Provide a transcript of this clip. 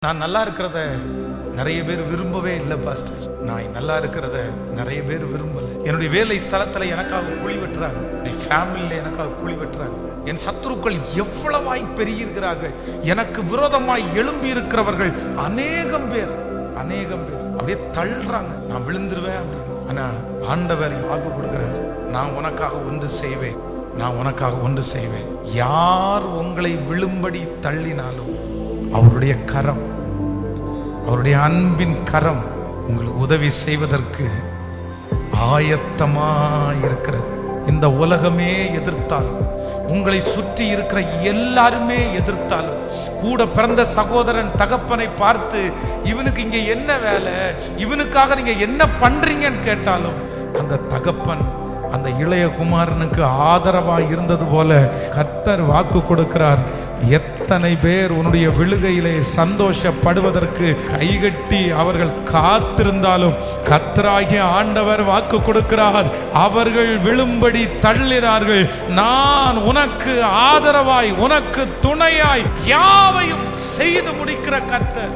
நான் நல்லா இருக்கிறத நிறைய பேர் விரும்பவே இல்லை பாஸ்டர். நான் நல்லா இருக்கிறத நிறைய பேர் விரும்பல. என்னுடைய வேலை ஸ்தலத்துல எனக்காக குழி வெட்டுறாங்க, என்னுடைய ஃபேமிலியில எனக்காக குழி வெட்டுறாங்க. என் சத்துருக்கள் எவ்வளவாய் பெருகியிருக்கிறார்கள். எனக்கு விரோதமாய் எழும்பி இருக்கிறவர்கள் அநேகம் பேர் அப்படியே தள்ளுறாங்க. நான் விழுந்துருவேன் அப்படின்னு. ஆனா ஆண்டவர் வாக்கு கொடுக்கிறார், நான் உனக்காக ஒன்று செய்வேன், நான் உனக்காக ஒன்று செய்வேன். யார் உங்களை விழும்படி தள்ளினாலும் அவருடைய கரம், அவருடைய அன்பின் கரம் உங்களுக்கு உதவி செய்வதற்கு ஆயத்தமாயிருக்கிறது. இந்த உலகமே எதிர்த்தாலும், உங்களை சுற்றி இருக்கிற எல்லாருமே எதிர்த்தாலும், கூட பிறந்த சகோதரன் தகப்பனை பார்த்து இவனுக்கு இங்க என்ன வேலை, இவனுக்காக நீங்க என்ன பண்றீங்கன்னு கேட்டாலும், அந்த தகப்பன் அந்த இளைய குமாரனுக்கு ஆதரவாய் இருந்தது போல கர்த்தர் வாக்கு கொடுக்கிறார். எத்தனை பேர் உன்னுடைய விழுகையிலே சந்தோஷப்படுவதற்கு கைகட்டி அவர்கள் காத்திருந்தாலும் கர்த்தராகிய ஆண்டவர் வாக்கு கொடுக்கிறார், அவர்கள் விழும்படி தள்ளினார்கள், நான் உனக்கு ஆதரவாய் உனக்கு துணையாய் யாவையும் செய்து முடிக்கிற கர்த்தர்.